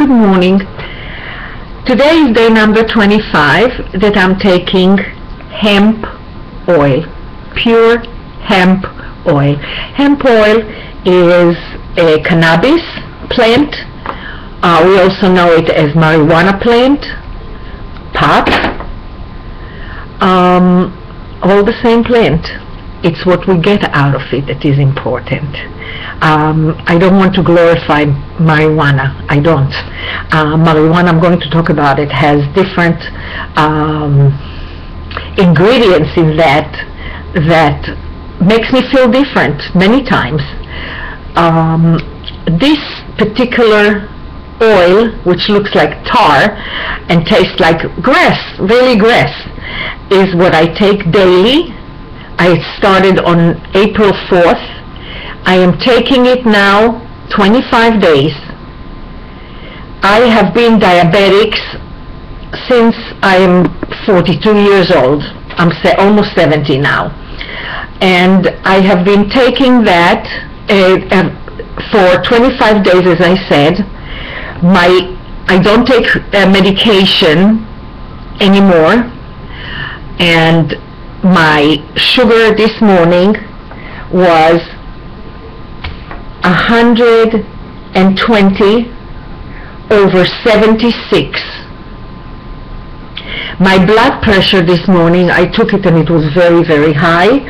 Good morning. Today is day number 25 that I'm taking hemp oil, pure hemp oil. Hemp oil is a cannabis plant. We also know it as marijuana plant, pot, all the same plant. It's what we get out of it that is important. I don't want to glorify marijuana. I don't. Marijuana, I'm going to talk about it, has different ingredients in that makes me feel different many times. This particular oil, which looks like tar and tastes like grass, really grass, is what I take daily. I started on April 4th. I am taking it now 25 days. I have been diabetic since I am 42 years old. I'm almost 70 now. And I have been taking that for 25 days, as I said. I don't take medication anymore. And my sugar this morning was 120/76. My blood pressure this morning, I took it and it was very, very high,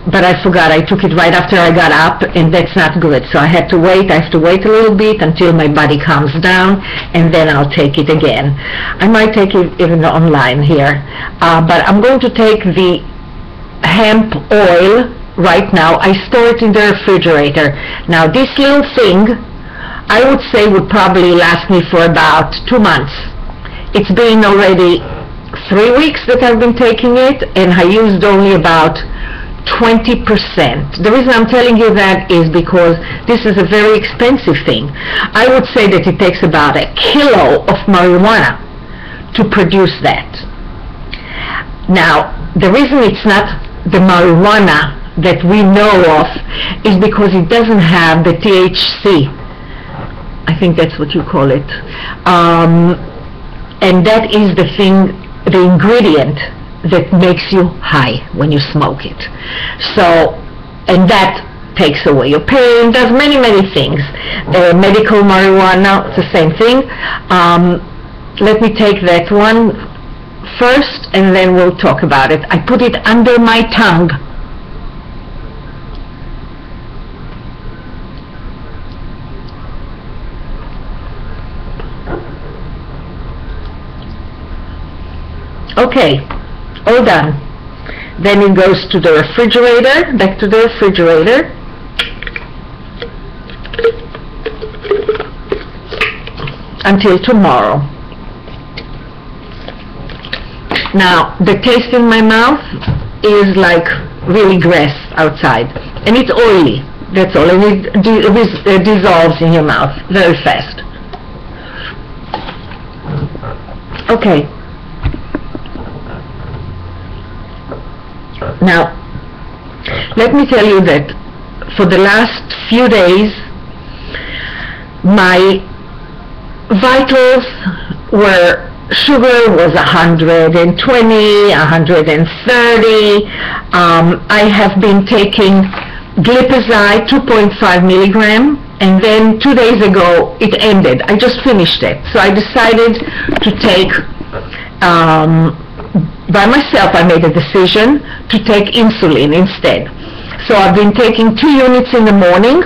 but I forgot. I took it right after I got up, and that's not good. So I have to wait a little bit until my body calms down, and then I'll take it again. I might take it even online here, but I'm going to take the hemp oil right now. I store it in the refrigerator. Now this little thing, I would say, would probably last me for about 2 months. It's been already 3 weeks that I've been taking it, and I used only about 20%. The reason I'm telling you that is because this is a very expensive thing. I would say that it takes about 1 kilo of marijuana to produce that. Now, the reason it's not the marijuana that we know of is because it doesn't have the THC. I think that's what you call it. And that is the thing, the ingredient that makes you high when you smoke it. So, and that takes away your pain, does many, many things. Medical marijuana, it's the same thing. Let me take that one first, and then we'll talk about it. I put it under my tongue. Okay, all done. Then it goes to the refrigerator, back to the refrigerator. Until tomorrow. Now, the taste in my mouth is like really grass outside. And it's oily, that's all. And it dissolves in your mouth very fast. Okay. Now, let me tell you that for the last few days, my vitals were, sugar was 120, 130. I have been taking glipizide 2.5 milligram, and then 2 days ago it ended. I just finished it. So I decided to take by myself. I made a decision to take insulin instead. So I've been taking 2 units in the morning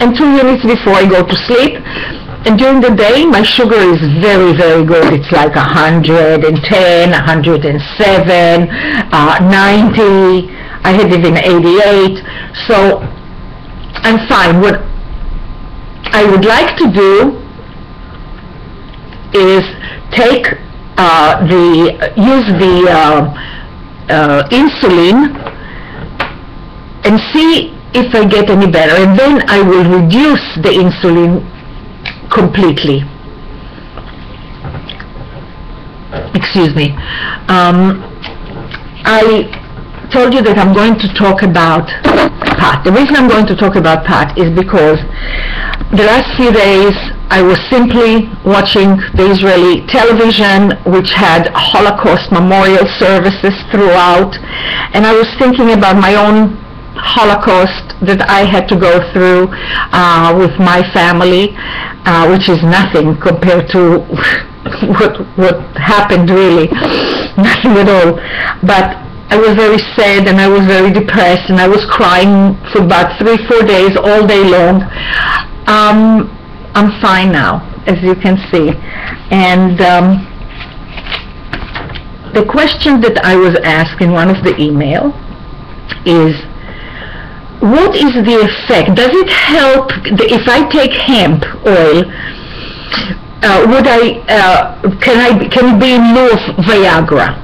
and 2 units before I go to sleep. And during the day, my sugar is very, very good. It's like 110, 107, 90. I had even 88. So I'm fine. What I would like to do is use the insulin and see if I get any better, and then I will reduce the insulin completely. Excuse me. I told you that I'm going to talk about pot. The reason I'm going to talk about pot is because the last few days I was simply watching the Israeli television, which had Holocaust memorial services throughout, and I was thinking about my own Holocaust that I had to go through with my family, which is nothing compared to what happened, really, nothing at all. But I was very sad and I was very depressed and I was crying for about 3-4 days, all day long. I'm fine now, as you can see. And the question that I was asked in one of the email is, what is the effect? Does it help if I take hemp oil? Can it be in lieu of Viagra,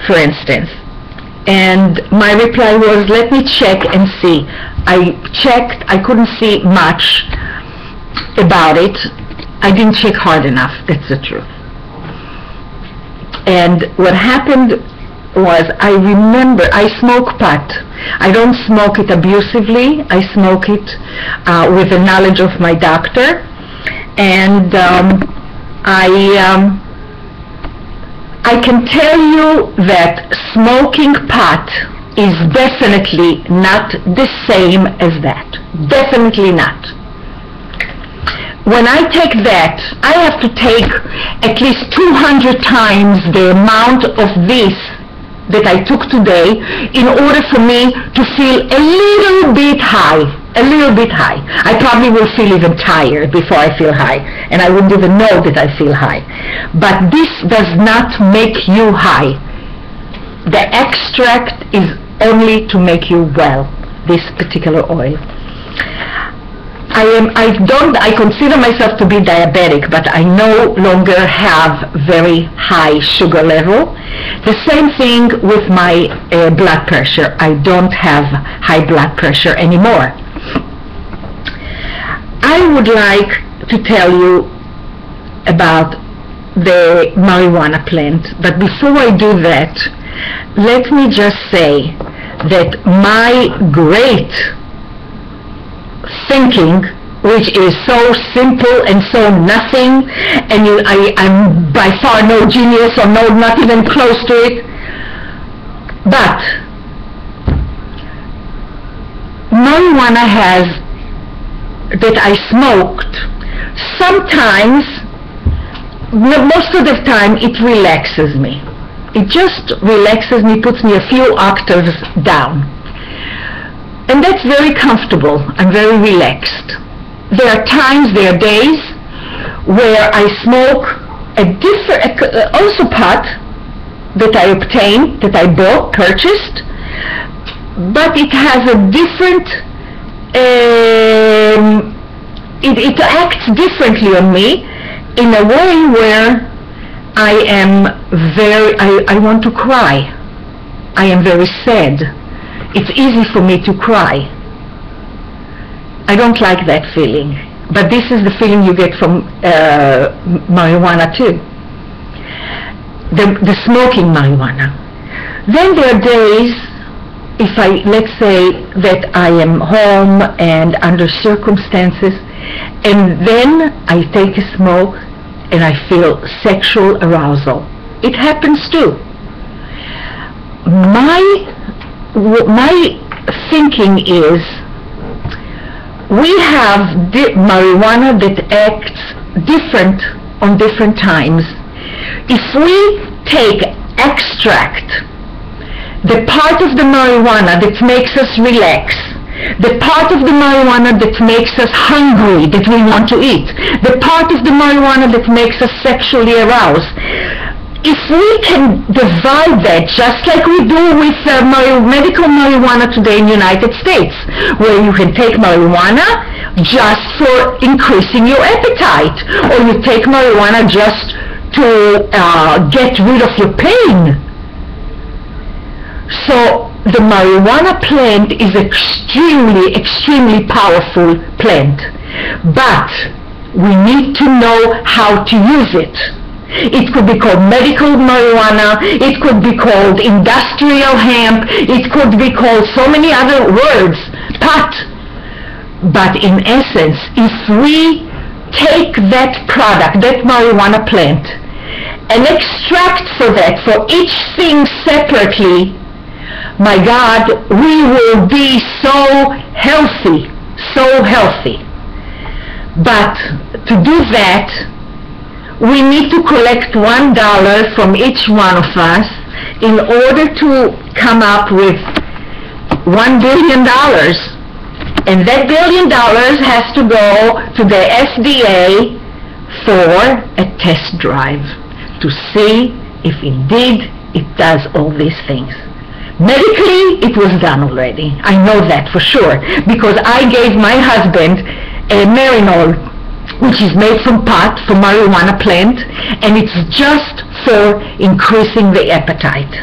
for instance? And my reply was, let me check and see. I checked, I couldn't see much about it. I didn't check hard enough, that's the truth. And what happened was, I remember, I smoke pot. I don't smoke it abusively. I smoke it with the knowledge of my doctor. And I can tell you that smoking pot is definitely not the same as that. Definitely not. When I take that, I have to take at least 200 times the amount of this that I took today in order for me to feel a little bit high. A little bit high. I probably will feel even tired before I feel high, and I wouldn't even know that I feel high. But this does not make you high. The extract is only to make you well, this particular oil. I consider myself to be diabetic, but I no longer have very high sugar level. The same thing with my blood pressure. I don't have high blood pressure anymore. I would like to tell you about the marijuana plant, but before I do that, let me just say that my great thinking, which is so simple and so nothing, and I'm by far no genius or no, not even close to it, but marijuana that I smoked, sometimes, most of the time, it relaxes me. It just relaxes me, puts me a few octaves down. And that's very comfortable. I'm very relaxed. There are times, there are days where I smoke a different, also pot that I obtained, that I purchased, but it has a different, it acts differently on me in a way where I want to cry. I am very sad. It's easy for me to cry. I don't like that feeling, but this is the feeling you get from marijuana too. The smoking marijuana. Then there are days, if let's say that I am home and under circumstances, and then I take a smoke and I feel sexual arousal. It happens too. My thinking is, we have marijuana that acts different on different times. If we take extract, the part of the marijuana that makes us relax, the part of the marijuana that makes us hungry, that we want to eat, the part of the marijuana that makes us sexually aroused, if we can divide that, just like we do with medical marijuana today in the United States, where you can take marijuana just for increasing your appetite, or you take marijuana just to get rid of your pain. So the marijuana plant is extremely, extremely powerful plant, but we need to know how to use it. It could be called medical marijuana, it could be called industrial hemp, it could be called so many other words, pot. But in essence, if we take that product, that marijuana plant, and extract for that, for each thing separately, my God, we will be so healthy, so healthy. But to do that, we need to collect $1 from each one of us in order to come up with $1 billion. And that $1 billion has to go to the FDA for a test drive to see if indeed it does all these things. Medically, it was done already. I know that for sure, because I gave my husband a Marinol, which is made from pot, from marijuana plant, and it's just for increasing the appetite.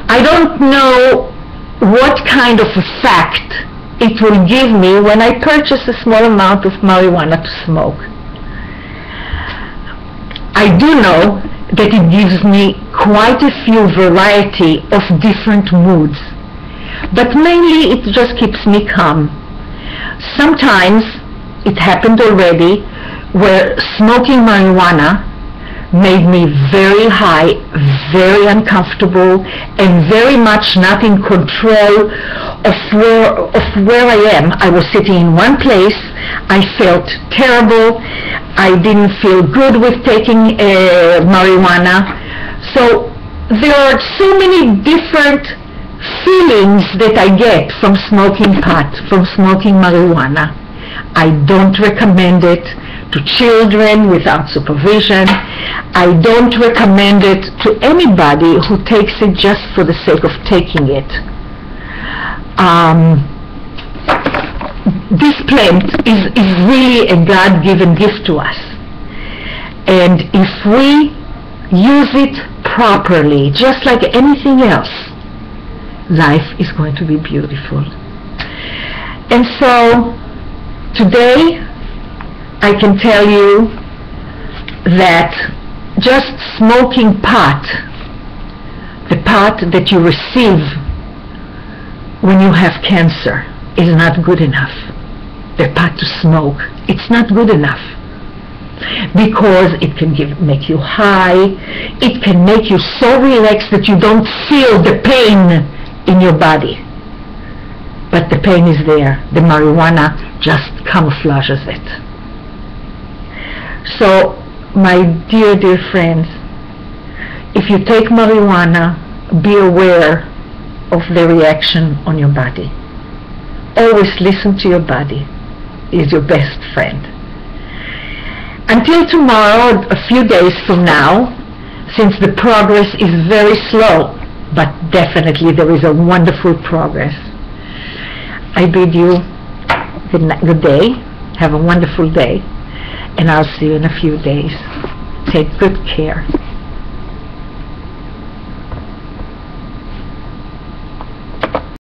I don't know what kind of effect it will give me when I purchase a small amount of marijuana to smoke. I do know that it gives me quite a few variety of different moods, but mainly it just keeps me calm. Sometimes it happened already where smoking marijuana made me very high, very uncomfortable, and very much not in control of where I am. I was sitting in one place, I felt terrible, I didn't feel good with taking marijuana. So there are so many different feelings that I get from smoking pot, from smoking marijuana. I don't recommend it to children without supervision. I don't recommend it to anybody who takes it just for the sake of taking it. This plant is really a God-given gift to us. And if we use it properly, just like anything else, life is going to be beautiful. And so today I can tell you that just smoking pot, the pot that you receive when you have cancer, is not good enough. The pot to smoke, it's not good enough, because it can make you high, it can make you so relaxed that you don't feel the pain in your body. But the pain is there. The marijuana just camouflages it. So, my dear, dear friends, if you take marijuana, be aware of the reaction on your body. Always listen to your body. It is your best friend. Until tomorrow, a few days from now, since the progress is very slow, but definitely there is a wonderful progress, I bid you good day, have a wonderful day, and I'll see you in a few days. Take good care.